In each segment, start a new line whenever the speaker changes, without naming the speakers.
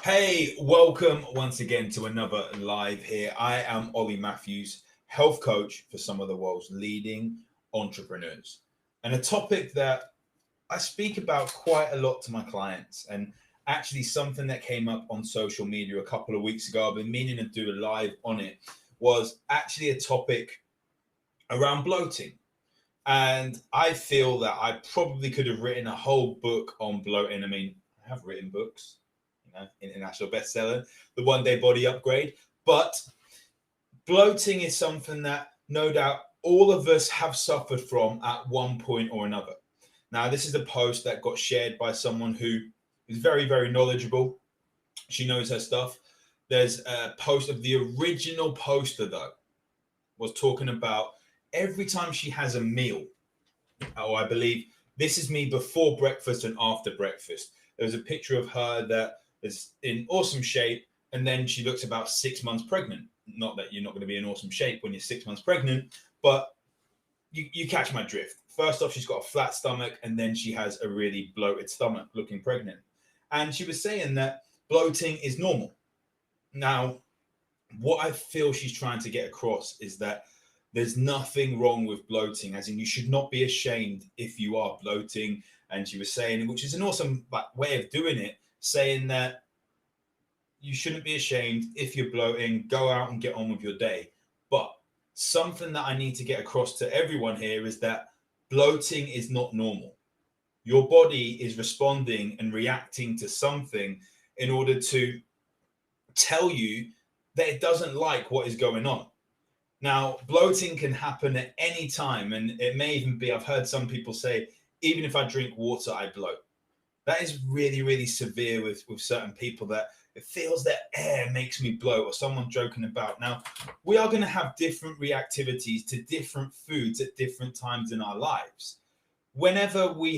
Hey, welcome once again to another live here. I am Ollie Matthews, health coach for some of the world's leading entrepreneurs. And a topic that I speak about quite a lot to my clients, and actually something that came up on social media a couple of weeks ago, I've been meaning to do a live on it, was actually a topic around bloating. And I feel that I probably could have written a whole book on bloating. I mean, I have written books, international bestseller, The One Day Body Upgrade. But bloating is something that no doubt all of us have suffered from at one point or another. Now, this is a post that got shared by someone who is very, very knowledgeable. She knows her stuff. There's a post of the original poster, though, was talking about every time she has a meal. Oh, I believe this is me before breakfast and after breakfast. There's a picture of her that is in awesome shape, and then she looks about 6 months pregnant. Not that you're not going to be in awesome shape when you're 6 months pregnant, but you catch my drift. First off, she's got a flat stomach, and then she has a really bloated stomach looking pregnant. And she was saying that bloating is normal. Now, what I feel she's trying to get across is that there's nothing wrong with bloating, as in you should not be ashamed if you are bloating. And she was saying, which is an awesome way of doing it, saying that you shouldn't be ashamed if you're bloating, go out and get on with your day. But something that I need to get across to everyone here is that bloating is not normal. Your body is responding and reacting to something in order to tell you that it doesn't like what is going on. Now, bloating can happen at any time, and it may even be, I've heard some people say, even if I drink water, I bloat. That is really, really severe with certain people, that it feels that air makes me bloat, or someone joking about. Now, we are going to have different reactivities to different foods at different times in our lives. Whenever we're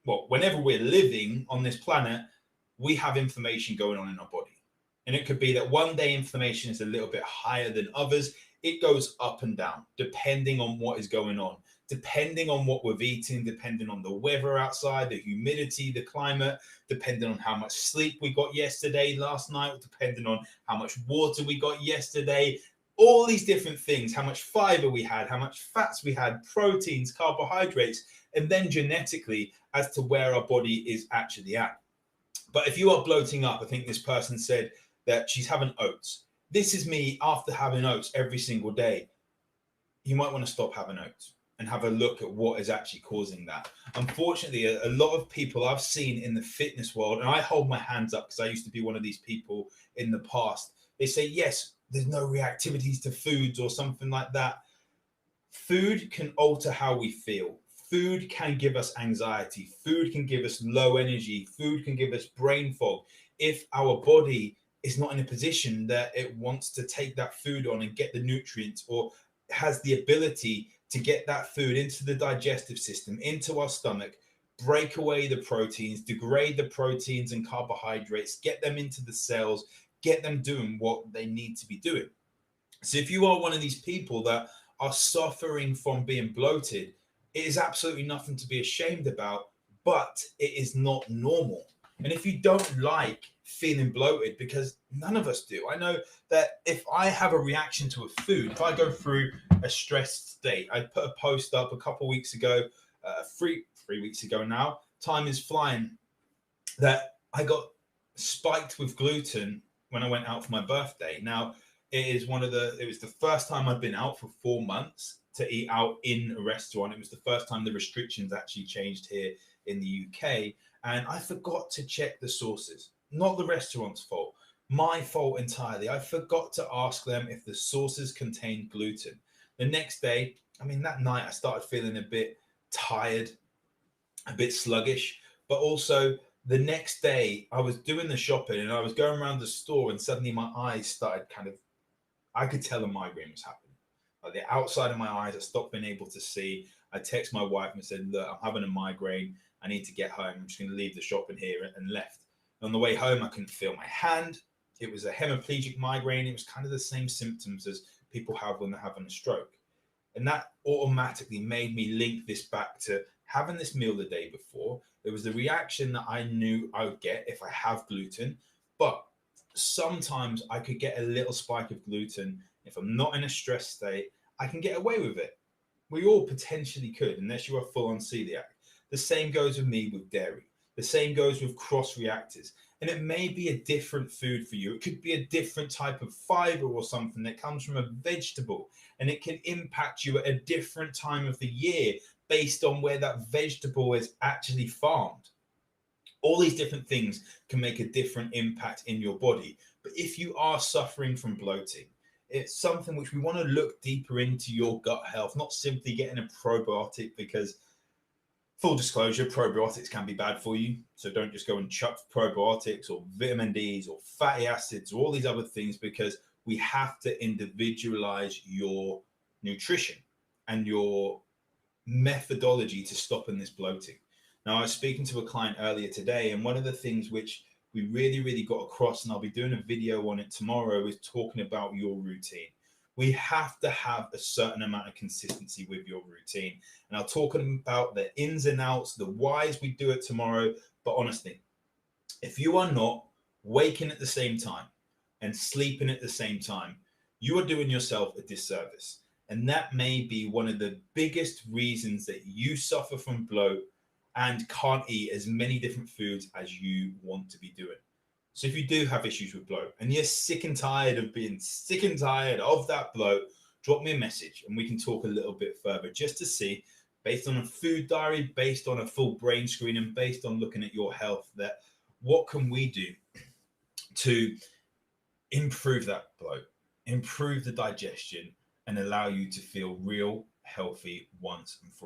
living on this planet, we have inflammation going on in our body. And it could be that one day inflammation is a little bit higher than others. It goes up and down depending on what is going on, depending on what we're eating, depending on the weather outside, the humidity, the climate, depending on how much sleep we got yesterday, last night, depending on how much water we got yesterday, all these different things, how much fiber we had, how much fats we had, proteins, carbohydrates, and then genetically as to where our body is actually at. But if you are bloating up, I think this person said that she's having oats. This is me after having oats every single day. You might want to stop having oats and have a look at what is actually causing that. Unfortunately, a lot of people I've seen in the fitness world, and I hold my hands up because I used to be one of these people in the past, they say, yes, there's no reactivities to foods or something like that. Food can alter how we feel. Food can give us anxiety. Food can give us low energy. Food can give us brain fog. If our body is not in a position that it wants to take that food on and get the nutrients, or has the ability to get that food into the digestive system, into our stomach, break away the proteins, degrade the proteins and carbohydrates, get them into the cells, get them doing what they need to be doing. So if you are one of these people that are suffering from being bloated, it is absolutely nothing to be ashamed about, but it is not normal. And if you don't like feeling bloated, because none of us do, I know that if I have a reaction to a food, if I go through a stressed state, I put a post up a couple of weeks ago, 3 weeks ago now, time is flying, that I got spiked with gluten when I went out for my birthday. Now, it was the first time I'd been out for 4 months to eat out in a restaurant. It was the first time the restrictions actually changed here in the UK. And I forgot to check the sources. Not the restaurant's fault, my fault entirely. I forgot to ask them if the sauces contained gluten. The next day, that night, I started feeling a bit tired, a bit sluggish, but also the next day I was doing the shopping and I was going around the store, and suddenly my eyes started I could tell a migraine was happening. Like the outside of my eyes, I stopped being able to see. I texted my wife and said, look, I'm having a migraine. I need to get home. I'm just going to leave the shopping here, and left. On the way home, I couldn't feel my hand. It was a hemiplegic migraine. It was kind of the same symptoms as people have when they're having a stroke. And that automatically made me link this back to having this meal the day before. There was the reaction that I knew I would get if I have gluten. But sometimes I could get a little spike of gluten. If I'm not in a stress state, I can get away with it. We all potentially could, unless you're a full on celiac. The same goes with me with dairy. The same goes with cross reactors. And it may be a different food for you. It could be a different type of fiber or something that comes from a vegetable, and it can impact you at a different time of the year based on where that vegetable is actually farmed. All these different things can make a different impact in your body. But if you are suffering from bloating, it's something which we want to look deeper into your gut health, not simply getting a probiotic, because full disclosure, probiotics can be bad for you. So don't just go and chuck probiotics or vitamin D's or fatty acids or all these other things, because we have to individualize your nutrition and your methodology to stopping this bloating. Now, I was speaking to a client earlier today, and one of the things which we really got across, and I'll be doing a video on it tomorrow, is talking about your routine. We have to have a certain amount of consistency with your routine. And I'll talk about the ins and outs, the whys we do it tomorrow. But honestly, if you are not waking at the same time and sleeping at the same time, you are doing yourself a disservice. And that may be one of the biggest reasons that you suffer from bloat and can't eat as many different foods as you want to be doing. So if you do have issues with bloat and you're sick and tired of being sick and tired of that bloat, drop me a message and we can talk a little bit further, just to see, based on a food diary, based on a full brain screen, and based on looking at your health, that what can we do to improve that bloat, improve the digestion, and allow you to feel real healthy once and for all.